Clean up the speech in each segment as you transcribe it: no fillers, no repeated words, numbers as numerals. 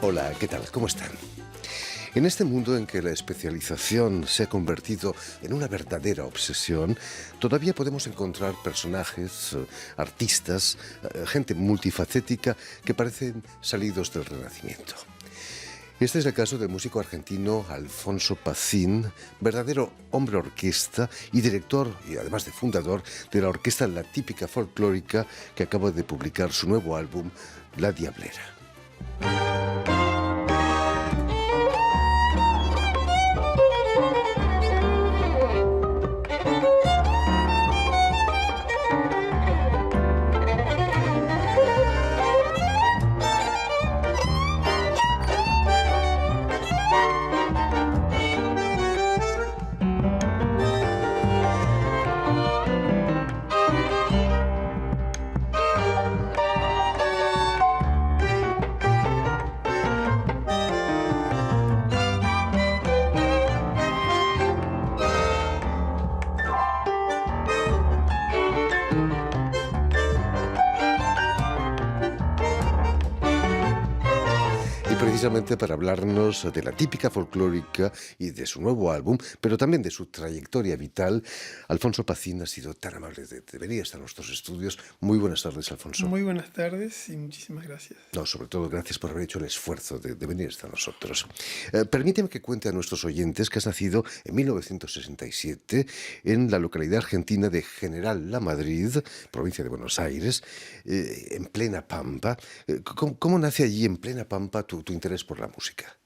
Hola, ¿qué tal? ¿Cómo están? En este mundo en que la especialización se ha convertido en una verdadera obsesión, todavía podemos encontrar personajes, artistas, gente multifacética que parecen salidos del Renacimiento. Este es el caso del músico argentino Alfonso Pacín, verdadero hombre orquesta y director, y además de fundador, de la orquesta La Típica Folclórica, que acaba de publicar su nuevo álbum, La Diablera. Precisamente para hablarnos de la Típica Folclórica y de su nuevo álbum, pero también de su trayectoria vital, Alfonso Pacín ha sido tan amable de venir hasta nuestros estudios. Muy buenas tardes, Alfonso. Muy buenas tardes y muchísimas gracias. No, sobre todo gracias por haber hecho el esfuerzo de venir hasta nosotros. Permíteme que cuente a nuestros oyentes que has nacido en 1967 en la localidad argentina de General Lamadrid, provincia de Buenos Aires, en plena Pampa. ¿Cómo nace allí en plena Pampa tu interés por la música?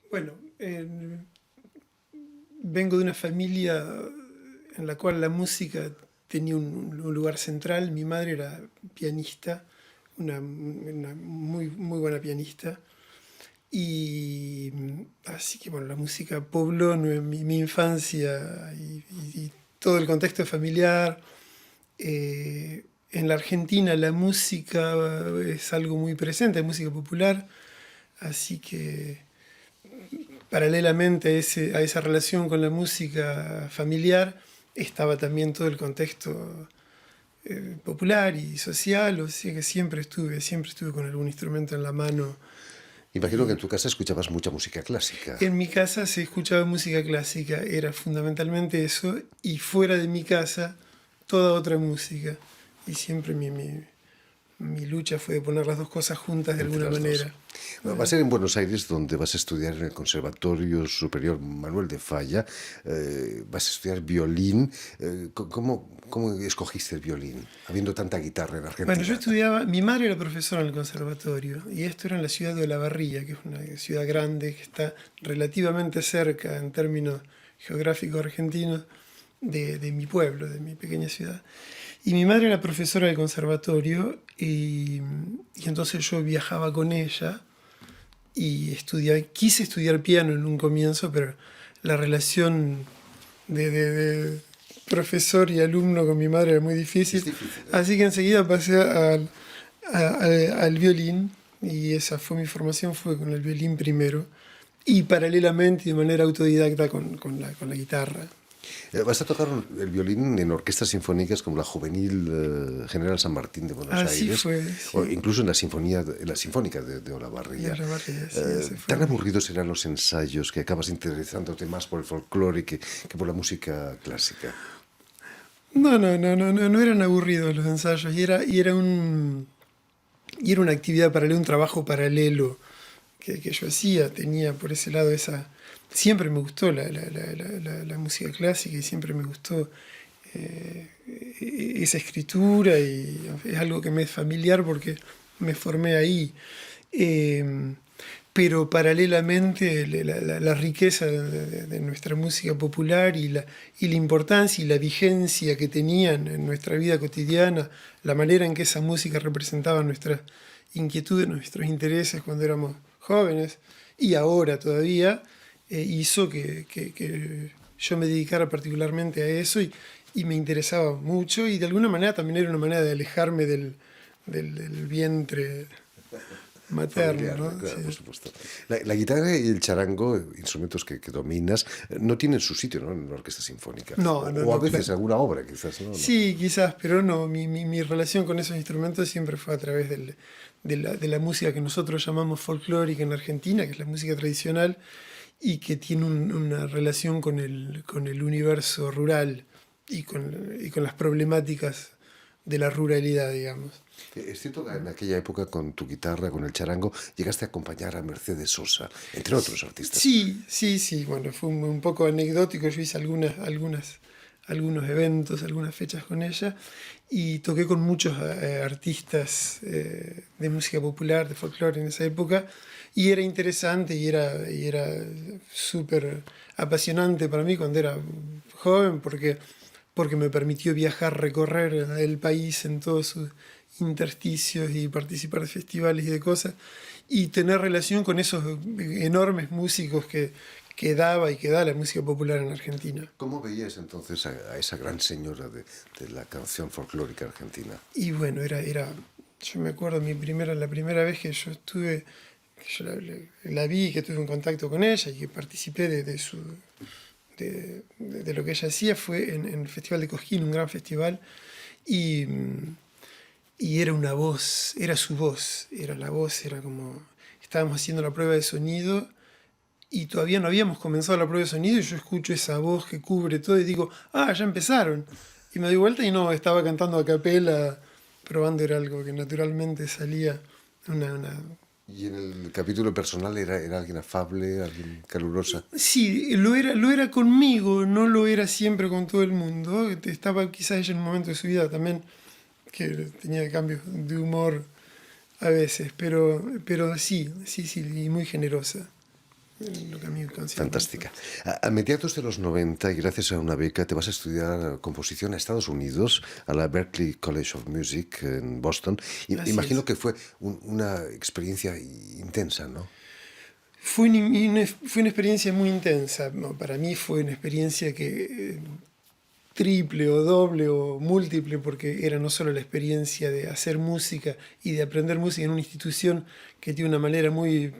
Bueno, vengo de una familia en la cual la música tenía un lugar central. Mi madre era pianista, una muy buena pianista. Y así que bueno, la música pobló mi infancia y todo el contexto familiar. En la Argentina la música es algo muy presente, la música popular. Así que paralelamente a esa relación con la música familiar estaba también todo el contexto popular y social, o sea que siempre estuve con algún instrumento en la mano. Imagino que en tu casa escuchabas mucha música clásica. En mi casa se escuchaba música clásica, era fundamentalmente eso, y fuera de mi casa toda otra música. Y siempre mi lucha fue de poner las dos cosas juntas de alguna manera. Bueno, va a ser en Buenos Aires donde vas a estudiar en el Conservatorio Superior Manuel de Falla. Vas a estudiar violín. ¿Cómo escogiste el violín, habiendo tanta guitarra en Argentina? Bueno, yo estudiaba, mi madre era profesora en el conservatorio, y esto era en la ciudad de Olavarría, que es una ciudad grande que está relativamente cerca en términos geográficos argentinos de mi pueblo, de mi pequeña ciudad. Y mi madre era profesora del conservatorio y entonces yo viajaba con ella y quise estudiar piano en un comienzo, pero la relación de profesor y alumno con mi madre era muy difícil. Así que enseguida pasé al violín, y esa fue mi formación, fue con el violín primero y paralelamente de manera autodidacta con la guitarra. Vas a tocar el violín en orquestas sinfónicas como la Juvenil General San Martín de Buenos Aires, fue, sí. O incluso en la Sinfónica de Olavarría. ¿Tan aburridos eran los ensayos que acabas interesándote más por el folclore que por la música clásica? No eran aburridos los ensayos, y era una actividad paralela, un trabajo paralelo que yo hacía. Tenía por ese lado siempre me gustó la música clásica, y siempre me gustó esa escritura, y es algo que me es familiar porque me formé ahí. Pero paralelamente la riqueza de nuestra música popular y la importancia y la vigencia que tenían en nuestra vida cotidiana, la manera en que esa música representaba nuestras inquietudes, nuestros intereses cuando éramos jóvenes y ahora todavía, hizo que yo me dedicara particularmente a eso, y me interesaba mucho, y de alguna manera también era una manera de alejarme del vientre materno, familiar, ¿no? claro, Sí. por supuesto. La guitarra y el charango, instrumentos que dominas, no tienen su sitio, ¿no?, en la orquesta sinfónica. No, no, O a no, veces claro. alguna obra, quizás, ¿no? No. Sí, quizás, pero no, mi relación con esos instrumentos siempre fue a través de la música que nosotros llamamos folclórica en Argentina, que es la música tradicional, y que tiene una relación con el universo rural y con las problemáticas de la ruralidad, digamos. Es cierto que en aquella época, con tu guitarra, con el charango, llegaste a acompañar a Mercedes Sosa, entre otros artistas. Sí, sí, sí, bueno, fue un poco anecdótico, yo hice algunos eventos, algunas fechas con ella y toqué con muchos artistas de música popular, de folclore en esa época y era interesante y era súper apasionante para mí cuando era joven porque me permitió viajar, recorrer el país en todos sus intersticios y participar de festivales y de cosas y tener relación con esos enormes músicos que daba y que da la música popular en Argentina. ¿Cómo veías entonces a esa gran señora de la canción folclórica argentina? Y bueno, yo me acuerdo la primera vez que yo estuve, que yo la vi, que tuve un contacto con ella y que participé de lo que ella hacía fue en el Festival de Cosquín, un gran festival, y, y era una voz, era su voz, era la voz, era como, estábamos haciendo la prueba de sonido y todavía no habíamos comenzado la prueba de sonido y yo escucho esa voz que cubre todo y digo, ah, ya empezaron. Y me doy vuelta y no, estaba cantando a capela, probando era algo que naturalmente salía, una. Y en el capítulo personal era alguien afable, alguien calurosa. Sí, lo era conmigo, no lo era siempre con todo el mundo. Estaba quizás ella en un momento de su vida también que tenía cambios de humor a veces, pero sí, sí, sí, y muy generosa en lo que a mí concierne. Fantástica. A mediados de los 90, y gracias a una beca, te vas a estudiar composición a Estados Unidos, a la Berklee College of Music en Boston. Así Imagino es. que fue una experiencia intensa, ¿no? Fue una experiencia muy intensa. No, para mí fue una experiencia que triple o doble o múltiple, porque era no solo la experiencia de hacer música y de aprender música en una institución que tiene una manera muy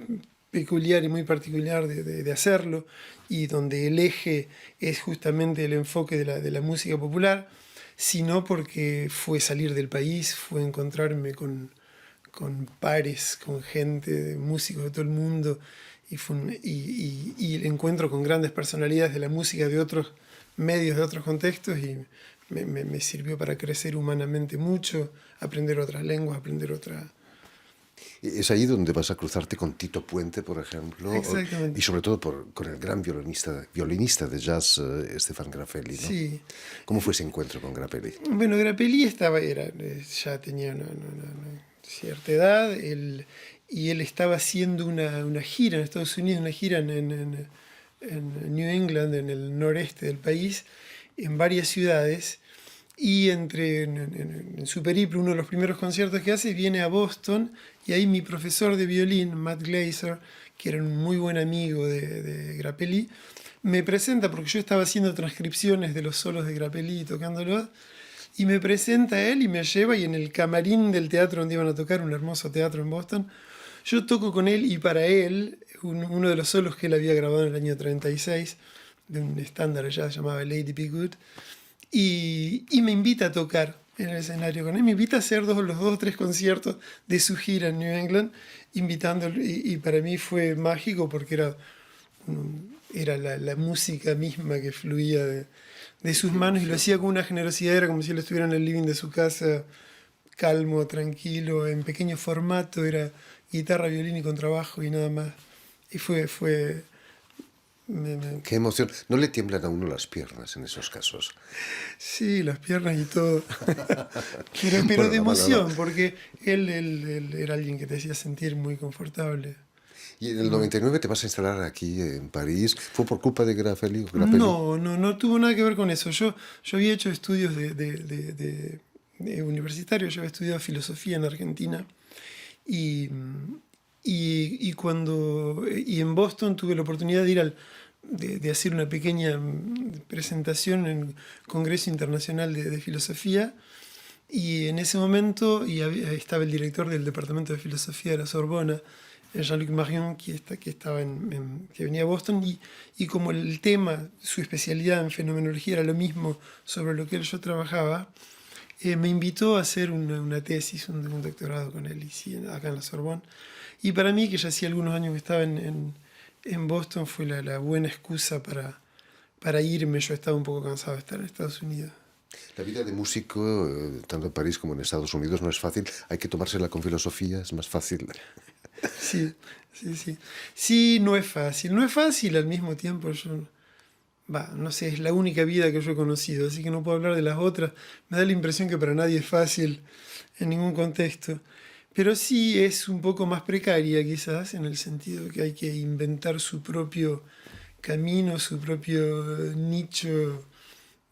peculiar y muy particular de hacerlo, y donde el eje es justamente el enfoque de la música popular, sino porque fue salir del país, fue encontrarme con pares, con gente, de músicos de todo el mundo, y el encuentro con grandes personalidades de la música de otros medios, de otros contextos, y me sirvió para crecer humanamente mucho, aprender otras lenguas, aprender otra. Es ahí donde vas a cruzarte con Tito Puente, por ejemplo, y Exactamente. sobre todo con el gran violinista de jazz, Stefan Grappelli, ¿no? Sí. ¿Cómo fue ese encuentro con Grappelli? Bueno, Grappelli ya tenía una cierta edad, y él estaba haciendo una gira en Estados Unidos, una gira en New England, en el noreste del país, en varias ciudades, y en su periplo, uno de los primeros conciertos que hace, viene a Boston, y ahí mi profesor de violín, Matt Glazer, que era un muy buen amigo de Grappelli, me presenta, porque yo estaba haciendo transcripciones de los solos de Grappelli, tocándolos, y me presenta a él y me lleva, y en el camarín del teatro donde iban a tocar, un hermoso teatro en Boston, yo toco con él y para él, uno de los solos que él había grabado en el año 36, de un estándar ya llamado Lady Be Good, y me invita a tocar en el escenario con él, me invita a hacer los dos o tres conciertos de su gira en New England, invitándolo, y para mí fue mágico porque era la música misma que fluía de sus manos y lo hacía con una generosidad, era como si él estuviera en el living de su casa, calmo, tranquilo, en pequeño formato, era guitarra, violín y contrabajo y nada más. Y Qué emoción. ¿No le tiemblan a uno las piernas en esos casos? sí, las piernas y todo. Pero Bueno, de la mano no. emoción, porque él era alguien que te hacía sentir muy confortable. Y en el 99 te vas a instalar aquí en París. ¿Fue por culpa de Grappelli? No tuvo nada que ver con eso. Yo había hecho estudios de universitario, yo había estudiado filosofía en Argentina y, y en Boston tuve la oportunidad de de hacer una pequeña presentación en el Congreso Internacional de Filosofía, Y en ese momento estaba el director del Departamento de Filosofía de la Sorbona, Jean-Luc Marion, que venía a Boston, y como el tema, su especialidad en fenomenología era lo mismo sobre lo que yo trabajaba, me invitó a hacer una tesis, un doctorado con él, acá en la Sorbonne. Y para mí, que ya hacía algunos años que estaba en Boston, fue la buena excusa para irme. Yo estaba un poco cansado de estar en Estados Unidos. La vida de músico, tanto en París como en Estados Unidos, no es fácil. Hay que tomársela con filosofía, es más fácil. Sí, sí, sí. Sí, no es fácil. No es fácil al mismo tiempo. No sé, es la única vida que yo he conocido, así que no puedo hablar de las otras. Me da la impresión que para nadie es fácil en ningún contexto. Pero sí es un poco más precaria quizás, en el sentido que hay que inventar su propio camino, su propio nicho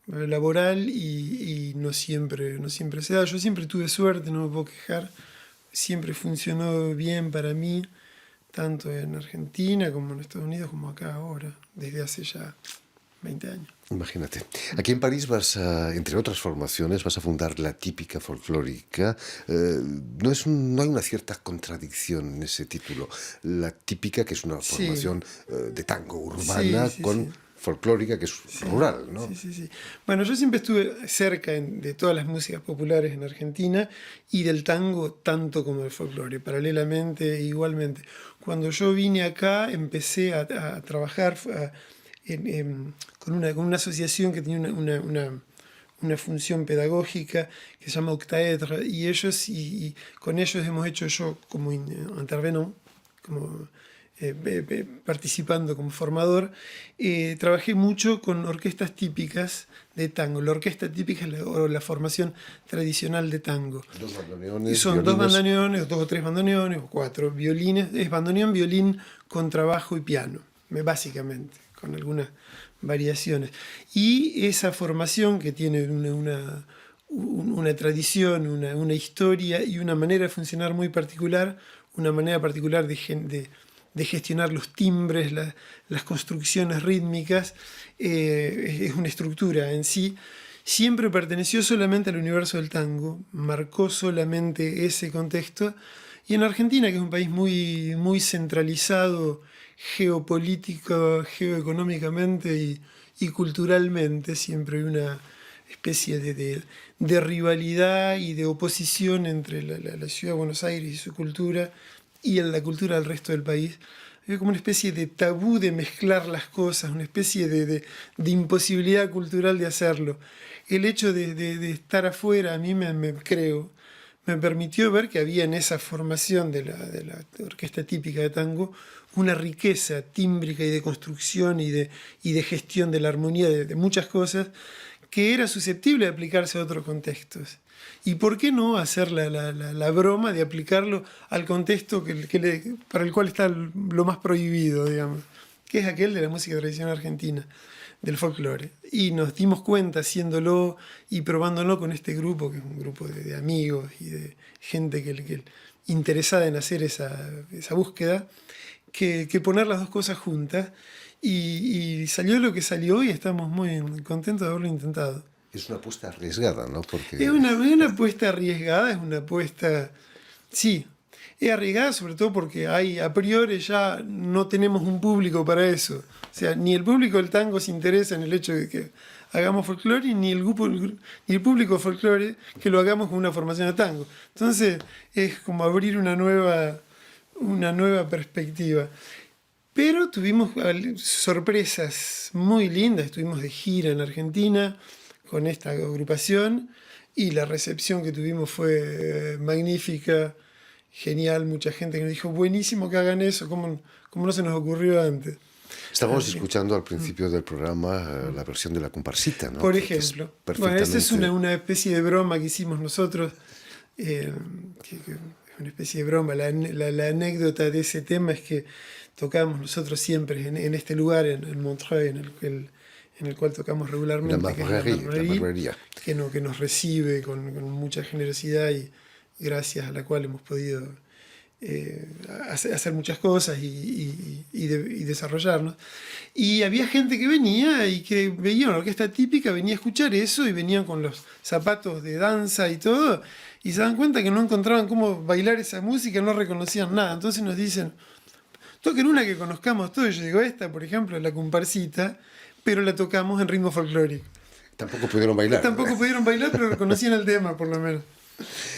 laboral y no siempre se da. Yo siempre tuve suerte, no me puedo quejar. Siempre funcionó bien para mí, tanto en Argentina como en Estados Unidos, como acá ahora, desde hace ya 20 años. Imagínate. Aquí en París entre otras formaciones, vas a fundar la Típica Folclórica. No hay una cierta contradicción en ese título. La Típica, que es una formación de tango urbana, con folclórica, que es rural, ¿no? Sí. Bueno, yo siempre estuve cerca de todas las músicas populares en Argentina y del tango tanto como del folclore, paralelamente, igualmente. Cuando yo vine acá, empecé a trabajar con una asociación que tenía una función pedagógica que se llama Octaedre, y ellos y con ellos hemos hecho, yo como intervenant, como participando como formador, trabajé mucho con orquestas típicas de tango. La orquesta típica es la formación tradicional de tango. Dos bandoneones, son dos bandoneones, dos o tres bandoneones, o cuatro violines. Es bandoneón, violín, contrabajo y piano, básicamente, con algunas variaciones. Y esa formación que tiene una tradición, una historia y una manera de funcionar muy particular, una manera particular de gestionar los timbres, las construcciones rítmicas, es una estructura en sí. Siempre perteneció solamente al universo del tango, marcó solamente ese contexto. Y en Argentina, que es un país muy, muy centralizado geopolítico, geoeconómicamente y culturalmente, siempre hay una especie de rivalidad y de oposición entre la ciudad de Buenos Aires y su cultura y la cultura del resto del país. Hay como una especie de tabú de mezclar las cosas, una especie de imposibilidad cultural de hacerlo. El hecho de estar afuera, a mí creo, me permitió ver que había en esa formación de la orquesta típica de tango una riqueza tímbrica y de construcción y de gestión de la armonía de muchas cosas que era susceptible de aplicarse a otros contextos. ¿Y por qué no hacer la broma de aplicarlo al contexto para el cual está lo más prohibido, digamos, que es aquel de la música tradicional argentina, del folclore? Y nos dimos cuenta haciéndolo y probándolo con este grupo, que es un grupo de amigos y de gente que interesada en hacer esa búsqueda, que poner las dos cosas juntas. Y salió lo que salió y estamos muy contentos de haberlo intentado. Es una apuesta arriesgada, ¿no? Porque... Es una apuesta arriesgada, es una apuesta... Sí, es arriesgada sobre todo porque a priori ya no tenemos un público para eso. O sea, ni el público del tango se interesa en el hecho de que hagamos folclore, ni el público de folclore que lo hagamos con una formación de tango. Entonces es como abrir una nueva perspectiva. Pero tuvimos sorpresas muy lindas, estuvimos de gira en Argentina con esta agrupación y la recepción que tuvimos fue magnífica, genial, mucha gente que nos dijo, buenísimo que hagan eso, ¿cómo no se nos ocurrió antes? Estábamos escuchando al principio del programa la versión de la comparsita, ¿no? Por ejemplo. Bueno, esta es una especie de broma que hicimos nosotros, que es una especie de broma. La anécdota de ese tema es que tocamos nosotros siempre en este lugar, en Montreuil, en el cual tocamos regularmente, la Marguería, que nos recibe con mucha generosidad y gracias a la cual hemos podido hacer muchas cosas y desarrollarnos. Y había gente que venía y que veía una orquesta típica, venía a escuchar eso y venían con los zapatos de danza y todo, y se dan cuenta que no encontraban cómo bailar esa música, no reconocían nada. Entonces nos dicen, toquen una que conozcamos todos. Yo digo, esta, por ejemplo, es la comparsita, pero la tocamos en ritmo folclórico. Tampoco pudieron bailar. Tampoco pudieron bailar, pero reconocían el tema, por lo menos.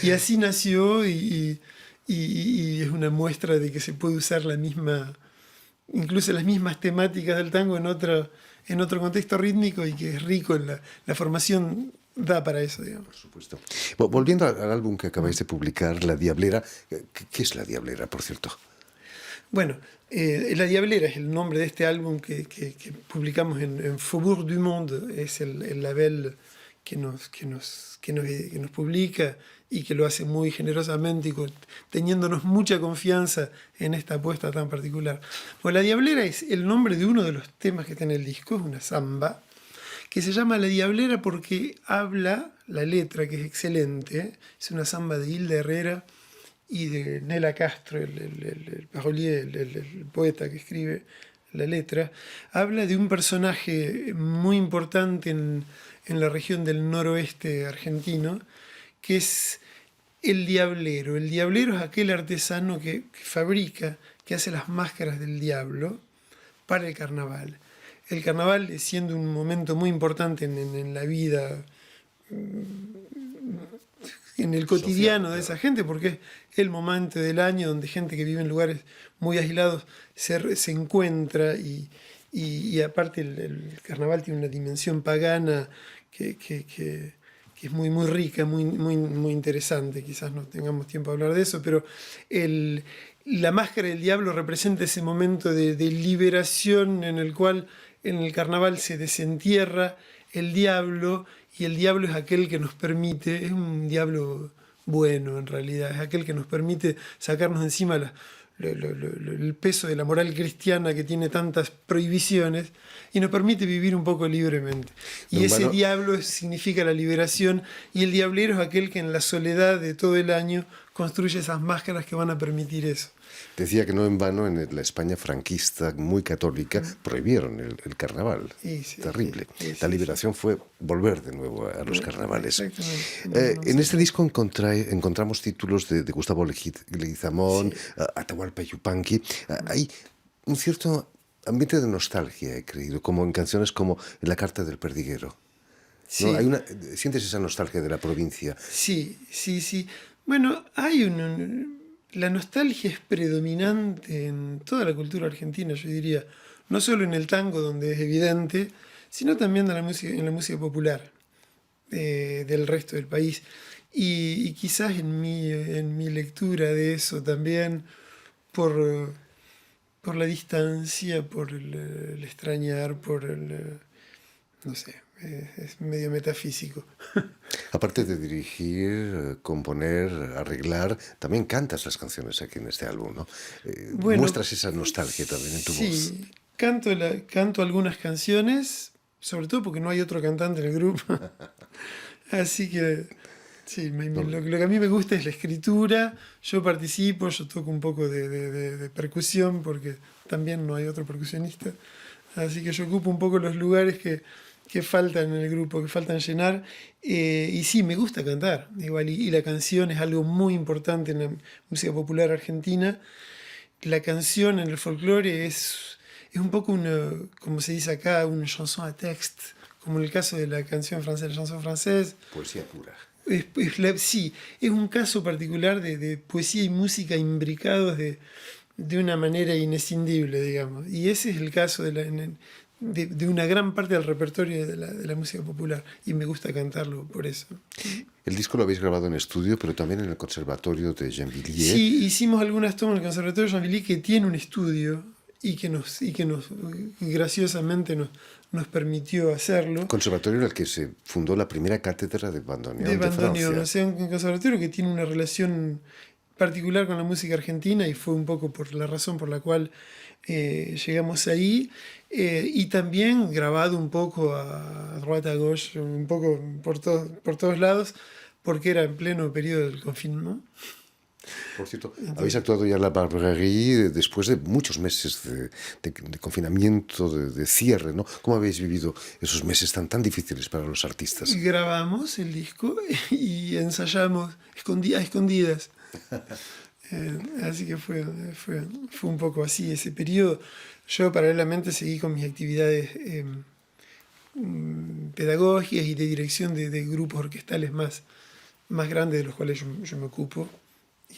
Y así nació y es una muestra de que se puede usar la misma, incluso las mismas temáticas del tango en otro contexto rítmico y que es rico en la formación da para eso, digamos. Por supuesto. Volviendo al álbum que acabáis de publicar, La Diablera, ¿qué es La Diablera, por cierto? Bueno, La Diablera es el nombre de este álbum que publicamos en Faubourg du Monde, es el label que nos publica y que lo hace muy generosamente y teniéndonos mucha confianza en esta apuesta tan particular. Pues La Diablera es el nombre de uno de los temas que está en el disco, es una samba, que se llama La Diablera porque habla, la letra que es excelente, es una samba de Hilda Herrera y de Nela Castro, el parolier, el poeta que escribe la letra, habla de un personaje muy importante en la región del noroeste argentino, que es el diablero. El diablero es aquel artesano que fabrica, que hace las máscaras del diablo para el carnaval. El carnaval, siendo un momento muy importante en la vida, en el cotidiano de esa gente, porque es el momento del año donde gente que vive en lugares muy aislados se encuentra y aparte el carnaval tiene una dimensión pagana que es muy, muy rica, muy interesante. Quizás no tengamos tiempo de hablar de eso, pero la máscara del diablo representa ese momento de liberación en el cual en el carnaval se desentierra el diablo, y el diablo es aquel que nos permite, es un diablo bueno en realidad, es aquel que nos permite sacarnos de encima el peso de la moral cristiana que tiene tantas prohibiciones y nos permite vivir un poco libremente. Y ese diablo significa la liberación, y el diablero es aquel que en la soledad de todo el año construye esas máscaras que van a permitir eso. Decía que no en vano en la España franquista, muy católica, prohibieron el carnaval. Terrible. La liberación fue volver de nuevo a los carnavales. En este disco encontramos títulos de Gustavo Leguizamón, Atahualpa Yupanqui. Hay un cierto ambiente de nostalgia, he creído, como en canciones como En la carta del perdiguero. Sí. ¿No? ¿Sientes esa nostalgia de la provincia? Sí. Bueno, la nostalgia es predominante en toda la cultura argentina, yo diría, no solo en el tango, donde es evidente, sino también en la música popular del resto del país. Y quizás en mi lectura de eso también, por la distancia, por el extrañar, no sé, es medio metafísico. Aparte de dirigir, componer, arreglar, también cantas las canciones aquí en este álbum, ¿no? Bueno, muestras esa nostalgia también en tu voz. Sí, canto algunas canciones, sobre todo porque no hay otro cantante en el grupo. Así que sí, lo que a mí me gusta es la escritura. Yo participo, yo toco un poco de percusión porque también no hay otro percusionista. Así que yo ocupo un poco los lugares que faltan en el grupo, que faltan llenar. Y sí, me gusta cantar. Igual, y la canción es algo muy importante en la música popular argentina. La canción en el folclore es un poco como se dice acá, una chanson à texte, como en el caso de la canción francesa, la chanson française. Poesía pura. Sí, es un caso particular de poesía y música imbricados de una manera inescindible, digamos. Y ese es el caso de una gran parte del repertorio de la música popular, y me gusta cantarlo por eso. El disco lo habéis grabado en estudio, pero también en el Conservatorio de Gennevilliers. Sí, hicimos algunas tomas en el Conservatorio de Gennevilliers, que tiene un estudio y que graciosamente nos permitió hacerlo. Conservatorio en el que se fundó la primera cátedra de bandoneón de Francia. O sea, un conservatorio que tiene una relación particular con la música argentina, y fue un poco por la razón por la cual llegamos ahí, y también grabado un poco a droite à gauche, un poco por todos lados, porque era en pleno periodo del confinamiento. Por cierto, habéis Entonces, actuado ya en la Barberie después de muchos meses de confinamiento, de cierre, ¿no? ¿Cómo habéis vivido esos meses tan difíciles para los artistas? grabamos el disco y ensayamos a escondidas. Así que fue un poco así ese periodo. Yo paralelamente seguí con mis actividades pedagógicas y de dirección de grupos orquestales más grandes de los cuales yo me ocupo.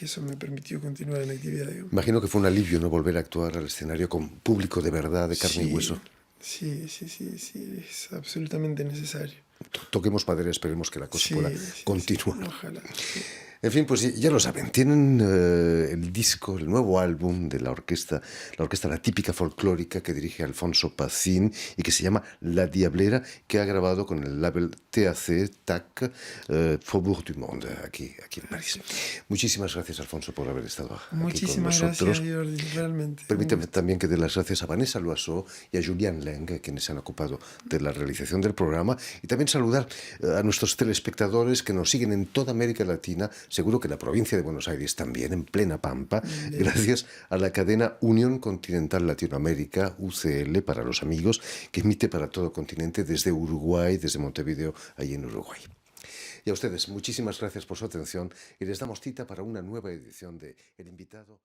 Y eso me permitió continuar en la actividad, digamos. Imagino que fue un alivio, ¿no? Volver a actuar al escenario con público de verdad, de carne y Sí, hueso. sí, es absolutamente necesario. Toquemos madera, esperemos que la cosa pueda Sí, continuar. ojalá, sí. En fin, pues ya lo saben, tienen el disco, el nuevo álbum de la orquesta La Típica Folclórica que dirige Alfonso Pacín y que se llama La Diablera, que ha grabado con el label TAC, Faubourg du Monde, aquí en París. Muchísimas gracias, Alfonso, por haber estado aquí con Muchísimas gracias, nosotros. Jordi, realmente. Un Permíteme gusto. también que dé las gracias a Vanessa Loiseau y a Julián Leng, quienes se han ocupado de la realización del programa, y también saludar a nuestros telespectadores que nos siguen en toda América Latina, seguro que en la provincia de Buenos Aires también, en plena Pampa, gracias a la cadena Unión Continental Latinoamérica, UCL para los amigos, que emite para todo el continente desde Uruguay, desde Montevideo, ahí en Uruguay. Y a ustedes, muchísimas gracias por su atención y les damos cita para una nueva edición de El Invitado.